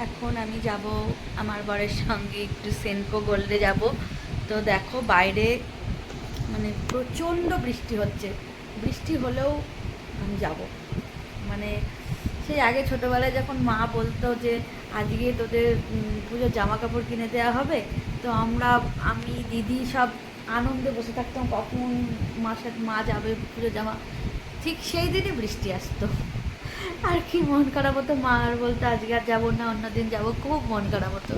এখন আমি যাব আমার বরের সঙ্গে একটু সেনকো গোল্ডে যাব। তো দেখো বাইরে মানে প্রচণ্ড বৃষ্টি হচ্ছে, বৃষ্টি হলেও আমি যাব। মানে সেই আগে ছোটোবেলায় যখন মা বলতো যে আজকে তোদের পুজোর জামা কাপড় কিনে দেওয়া হবে, তো আমি দিদি সব আনন্দে বসে থাকতাম কখন মা যাবে পুজোর জামা। ঠিক সেই দিনই বৃষ্টি আসতো, আর কি মন খারাপ হতো। মা আর বলতো আজকে আর যাবো না, অন্যদিন যাবো, খুব মন খারাপ হতো।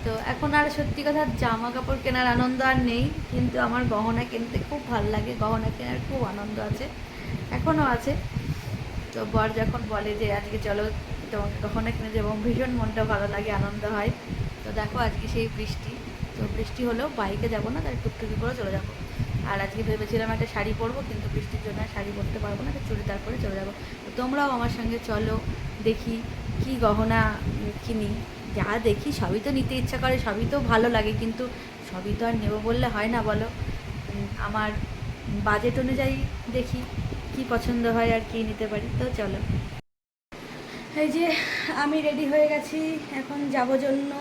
তো এখন আর সত্যি কথা জামা কাপড় কেনার আনন্দ আর নেই, কিন্তু আমার গহনা কিনতে খুব ভালো লাগে, গহনা কেনার খুব আনন্দ আছে, এখনও আছে। তো বর যখন বলে যে আজকে চলো তোমাকে গহনা কিনে দেবো, ভীষণ মনটা ভালো লাগে, আনন্দ হয়। তো দেখো আজকে সেই বৃষ্টি, তো বৃষ্টি হলেও বাইকে যাবো না, তাই টুকটুকি করে চলে যাবো। আর আজকে ভেবেছিলাম একটা শাড়ি পরবো, কিন্তু বৃষ্টির জন্য শাড়ি পরতে পারবো না, তো চুড়িদার পরে চলে যাবো। তো তোমরাও আমার সঙ্গে চলো, দেখি কি গহনা কিনি। যা দেখি সবই তো নিতে ইচ্ছা করে, সবই তো ভালো লাগে, কিন্তু সবই তো আর নেবো বললে হয় না বলো। আমার বাজেট অনুযায়ী দেখি কি পছন্দ হয় আর কি নিতে পারি। তো চলো, এই যে আমি রেডি হয়ে গেছি এখন যাবো জন্য,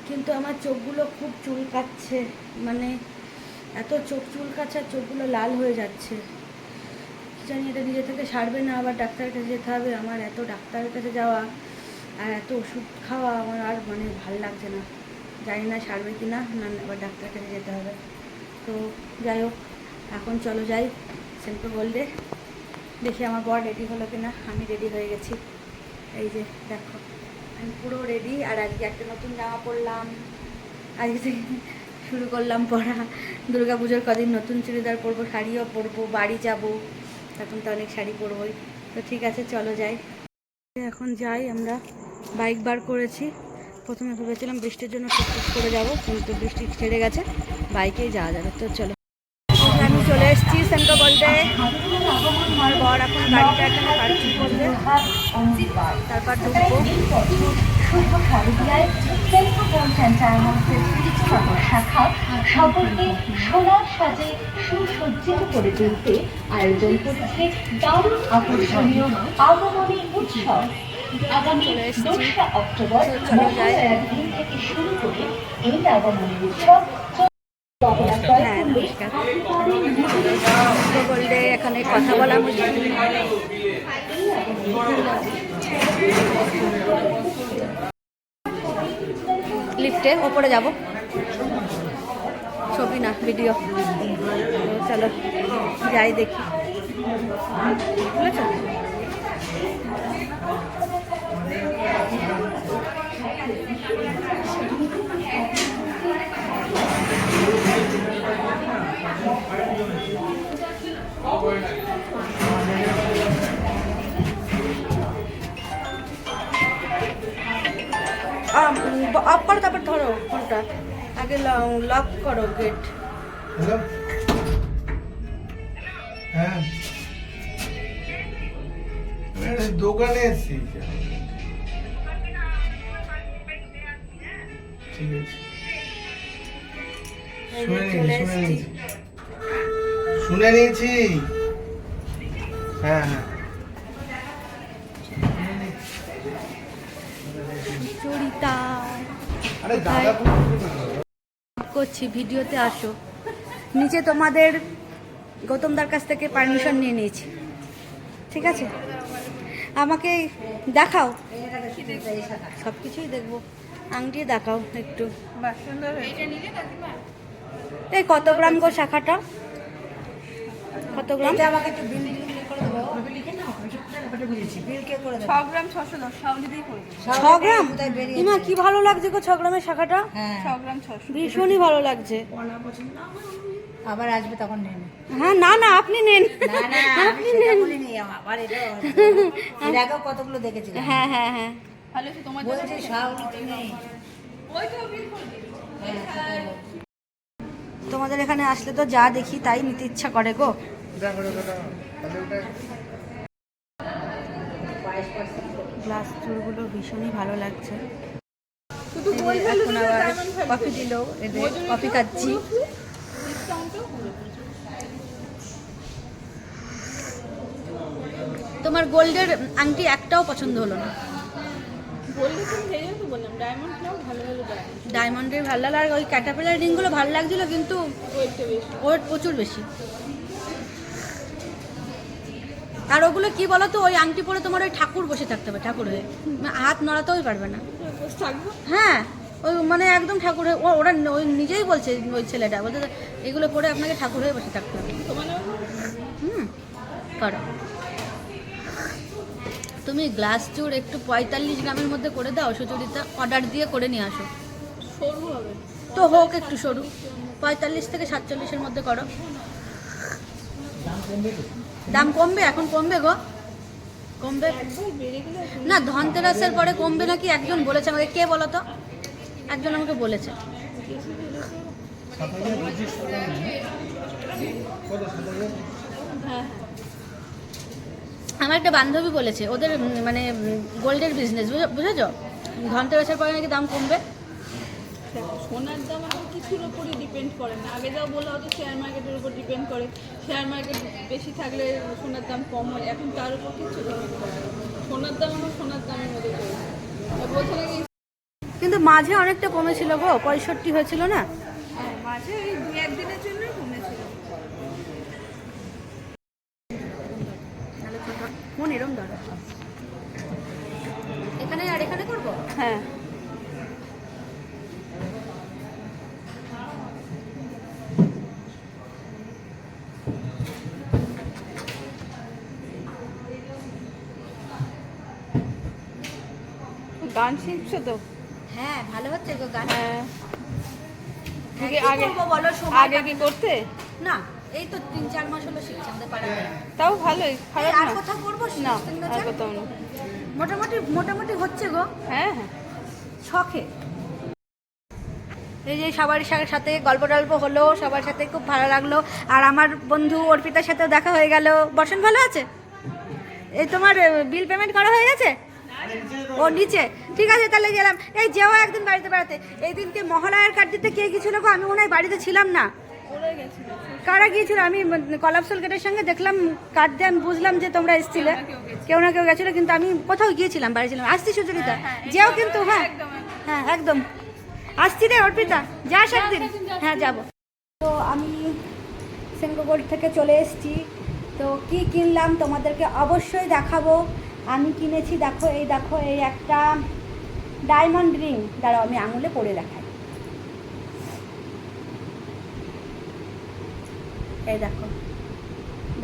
কিন্তু আমার চোখগুলো খুব চুলকাচ্ছে, মানে এত চোখ চুলকাচ্ছে আর চোখগুলো লাল হয়ে যাচ্ছে। জানি এটা নিজে থেকে সারবে না, আবার ডাক্তারের কাছে যেতে হবে। আমার এত ডাক্তারের কাছে যাওয়া আর এত ওষুধ খাওয়া আমার আর মানে ভাল লাগছে না। জানি না সারবে কি না, না আবার ডাক্তারের কাছে যেতে হবে। তো যাই হোক, এখন চলো যাই সেন্ট্রো গোল্ডে, দেখি আমার বর রেডি হলো কিনা। আমি রেডি হয়ে গেছি, এই যে দেখো আমি পুরো রেডি। আর আজকে একটা নতুন জামা পরলাম, আজকে থেকে শুরু করলাম পরা। দুর্গা পুজোর কদিন নতুন চুড়িদার পরবো, শাড়িও পরবো, বাড়ি যাব, এখন তো অনেক শাড়ি পরবোই। তো ঠিক আছে চলো যাই, এখন যাই। আমরা বাইক বার করেছি, প্রথমে ভেবেছিলাম বৃষ্টির জন্য টুকটুক করে যাব, কিন্তু বৃষ্টি ছেড়ে গেছে, বাইকেই যাওয়া যাবে। তো চলো, আমি চলে এসেছি সেন্ট্রো গোল্ডে। আমার বর এখন গাড়িটা এখানে পার্কিং করবে, তারপর ঢুকবো। সকলকে সোনার সাজে সুসজ্জিত করে তুলতে আয়োজন করেছে দারুণ আকর্ষণীয় আগমনী উৎসব। আগামী 2রা অক্টোবর মহালয়ার দিন থেকে শুরু করে এই আগমনী উৎসব বললে এখানে কথা বলা মুশকিল। লিফটে ওপরে যাব, ছবি না ভিডিও। চলো যাই দেখি, বুঝেছো? অফ করো, তারপর ধরো ফোনটা, আগে লক করো গেট। হ্যালো, হ্যাঁ দোকানে এসেছি। ঠিক আছে, শুনে নিয়েছি। হ্যাঁ হ্যাঁ, চরিতা আরে দাদা করছি, ভিডিওতে আসো। নিচে তোমাদের গৌতমদার কাছ থেকে পারমিশন নিয়ে নিয়েছি, ঠিক আছে? আমাকে দেখাও, সব কিছুই দেখবো, আংটি দেখাও একটু। এই কত গ্রাম গো শাখাটা, কত গ্রাম? আমাকে একটু বিল করে দেবো, লিখে নাও। 6 গ্রাম 610 শাওলিতেই করে দেবো। 6 গ্রাম ইমা কি ভালো লাগছে গো, 6 গ্রামের শাখাটা। 6 গ্রাম 600 ভীষণই ভালো লাগছে। আবার আসবে তখন নেন। হ্যাঁ না না আপনি নেন, আপনি নেন। আবার এটা এর আগেও কতগুলো দেখেছিলাম। হ্যাঁ হ্যাঁ হ্যাঁ, ভালো আছে তোমার বলছি শাওলিতে নেই। ওই তো বিল করে দিই। তোমাদের এখানে আসলে তো যা দেখি তাই নিতে ইচ্ছা করে গো। গ্লাস চুলগুলো ভীষণই ভালো লাগছে। এখন আবার কফি দিল, এদের কফি খাচ্ছি। তোমার গোল্ডের আংটি একটাও পছন্দ হলো না, বললে তো সেই জন্য তো বললাম ডায়মন্ডটাও ভালো ভালো ডায়মন্ড, ডায়মন্ডের ভালো লাগে, আর ওই ক্যাটারপিলার রিংগুলো ভালো লাগছিলো, কিন্তু ওয়েটটা বেশি। ওয়েট প্রচুর বেশি। আর ওগুলো কি বলো তো, ওই আংটি পরে তোমার ওই ঠাকুর বসে থাকতে হবে, ঠাকুর হয়ে, হাত নড়াতেও পারবে না। বসে থাকবো। হ্যাঁ, ওই মানে একদম ঠাকুর হয়ে, ওরা ওই নিজেই বলছে, ওই ছেলেটা বলছে যে, এগুলো পরে আপনাকে ঠাকুর হয়ে বসে থাকতে হবে। তোমার করো। তুমি গ্লাস চুর একটু 45 গ্রামের মধ্যে করে দাও, সুচরিতা, অর্ডার দিয়ে করে নিয়ে আসো। সরু হবে তো হোক একটু সরু, 45 থেকে 47-এর মধ্যে করো। দাম কমবে, এখন কমবে গো, কমবে একবার বেড়ে গেলে না, ধনতেরাসের পরে কমবে নাকি একজন বলেছে আমাকে। কে বলো তো? একজন আমাকে বলেছে। 7,000 হ্যাঁ আমার একটা বান্ধবী বলেছে, ওদের মানে গোল্ডের বিজনেস, বুঝেছো, ধনতেরাসের পরে নাকি দাম কমবে। দেখো সোনার দাম এখন কিছুর উপরই ডিপেন্ড করে না। আগে যাও বলা হতো শেয়ার মার্কেটের উপর ডিপেন্ড করে, শেয়ার মার্কেট বেশি থাকলে সোনার দাম কম হয়, এখন তার উপর কিছু ডিপেন্ড করে না। সোনার দাম এখন সোনার দামের মধ্যে চলছে। আর বলছে নাকি কিন্তু মাঝে অনেকটা কমেছিল গো, 65 হয়েছিল না? হ্যাঁ মাঝে ওই 2-1 দিনের জন্যই কমেছিল। ফোন এরম ধরো, এখানে আর এখানে করবো। হ্যাঁ গান শিখছো তো? হ্যাঁ, ভালো হচ্ছে গো গান। হ্যাঁ হ্যাঁ, কি কি আগে করবো বলো, সময় আগে কি করতে? না, এই তো 3-4 মাস হলো শিখছি, আমাদের পাড়ায়। তাও ভালোই, খারাপ আর না। কোথাও করবো না শিখতে আর কোথাও না। মোটামুটি মোটামুটি হচ্ছে গো, হ্যাঁ হ্যাঁ শখে। এই যে সবার সাথে গল্প টল্প হলো, সবার সাথে খুব ভালো লাগলো। আর আমার বন্ধু অর্পিতার সাথেও দেখা হয়ে গেল। বর্ষণ ভালো আছে? এই তোমার বিল পেমেন্ট করা হয়ে গেছে? ও নিচে, ঠিক আছে, তাহলে গেলাম। এই যেও একদিন বাড়িতে বেড়াতে। এই দিনকে মহালয়ার কার্ড দিতে কে গিয়েছিল গো? আমি মনে হয় বাড়িতে ছিলাম না। ওরাই গেছিল। কারা গিয়েছিল? আমি কলাপসল গেটের সঙ্গে দেখলাম কার্ড দিয়ে, আমি বুঝলাম যে তোমরা এসেছিলে, কেউ না কেউ গেছিলো, কিন্তু আমি কোথাও গিয়েছিলাম, বাড়ি ছিলাম। আসছি সুচরিতা, যেও কিন্তু। হ্যাঁ হ্যাঁ একদম আসছি রে অর্পিতা, যাস একদিন। হ্যাঁ যাবো। তো আমি সেনকো গোল্ড থেকে চলে এসেছি। তো কি কিনলাম তোমাদেরকে অবশ্যই দেখাবো। আমি কিনেছি, দেখো এই দেখো, এই একটা ডায়মন্ড রিং, দাঁড়াও আমি আঙুলে পরে দেখাই। এই দেখো,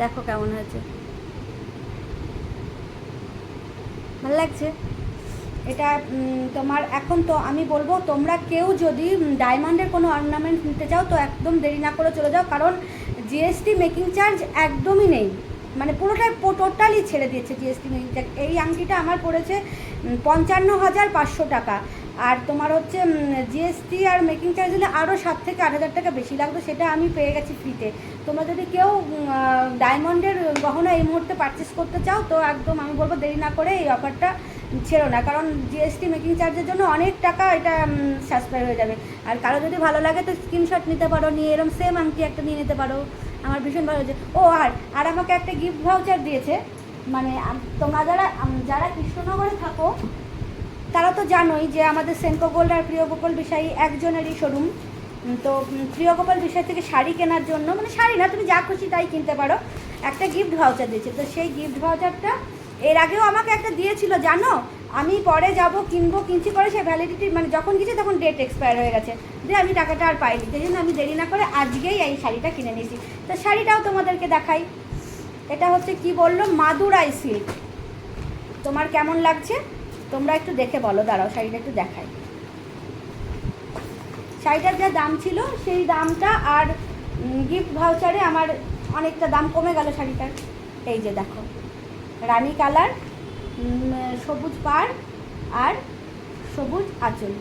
দেখো কেমন হয়েছে, ভালো লাগছে এটা। তোমার এখন তো আমি বলবো, তোমরা কেউ যদি ডায়মন্ডের কোনো অর্নামেন্ট নিতে চাও তো একদম দেরি না করে চলে যাও, কারণ জিএসটি মেকিং চার্জ একদমই নেই, মানে পুরোটাই টোটালি ছেড়ে দিয়েছে জিএসটি মেকিং চার্জ। এই আংটিটা আমার পড়েছে 55,500 টাকা, আর তোমার হচ্ছে জিএসটি আর মেকিং চার্জ দিলে আরও 7 থেকে 8,000 টাকা বেশি লাগতো, সেটা আমি পেয়ে গেছি ফ্রিতে। তোমরা যদি কেউ ডায়মন্ডের গহনা এই মুহূর্তে পারচেস করতে চাও তো একদম আমি বলবো দেরি না করে এই অফারটা ছেড়ো না, কারণ জিএসটি মেকিং চার্জের জন্য অনেক টাকা এটা সাশ্রয় হয়ে যাবে। আর কারো যদি ভালো লাগে তো স্ক্রিনশট নিতে পারো, নিয়ে এরকম সেম আংটি একটা নিয়ে নিতে পারো। আমার ভীষণ ভালো হয়েছে। ও আর আমাকে একটা গিফট ভাউচার দিয়েছে, মানে তোমরা যারা কৃষ্ণনগরে থাকো তারা তো জানোই যে আমাদের সেনকো গোল্ড আর প্রিয় গোপাল বিষয় একজনেরই শোরুম। তো প্রিয় গোপাল বিষয় থেকে শাড়ি কেনার জন্য, মানে শাড়ি না, তুমি যা খুশি তাই কিনতে পারো, একটা গিফট ভাউচার দিয়েছে। তো সেই গিফট ভাউচারটা এর আগেও আমাকে একটা দিয়েছিল জানো, আমি পরে যাব কিনছি, করে সে ভ্যালিডিটি মানে যখন গেছি তখন ডেট এক্সপায়ার হয়ে গেছে, দিয়ে আমি টাকাটা আর পাইনি। সেই জন্য আমি দেরি না করে আজকেই এই শাড়িটা কিনে নিয়েছি। তো শাড়িটাও তোমাদেরকে দেখাই। এটা হচ্ছে কি বললো, মাদুরাই সিল্ক। তোমার কেমন লাগছে তোমরা একটু দেখে বলো, দাঁড়াও শাড়িটা একটু দেখাই। শাড়িটার যা দাম ছিল সেই দামটা আর গিফট ভাউচারে আমার অনেকটা দাম কমে গেল শাড়িটার। এই যে দেখো, রানী কালার, সবুজ পাড় আর সবুজ আঁচল।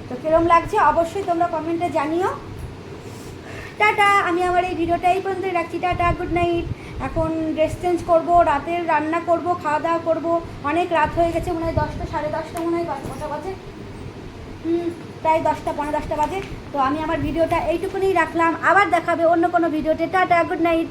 তো কিরম লাগছে অবশ্যই তোমরা কমেন্টে জানিও। টাটা, আমি আমার এই ভিডিওটা এই পর্যন্তই রাখছি। Tata, good night. এখন ড্রেস চেঞ্জ করবো, রাতের রান্না করব, খাওয়া দাওয়া করবো। অনেক রাত হয়ে গেছে, মনে হয় 10টা, 10:30 মনে হয়, কটা বাজে, প্রায় 10টা, 10:15 বাজে। তো আমি আমার ভিডিওটা এইটুকুনি রাখলাম, আবার দেখাবে অন্য কোনো ভিডিওতে। Tata, good night.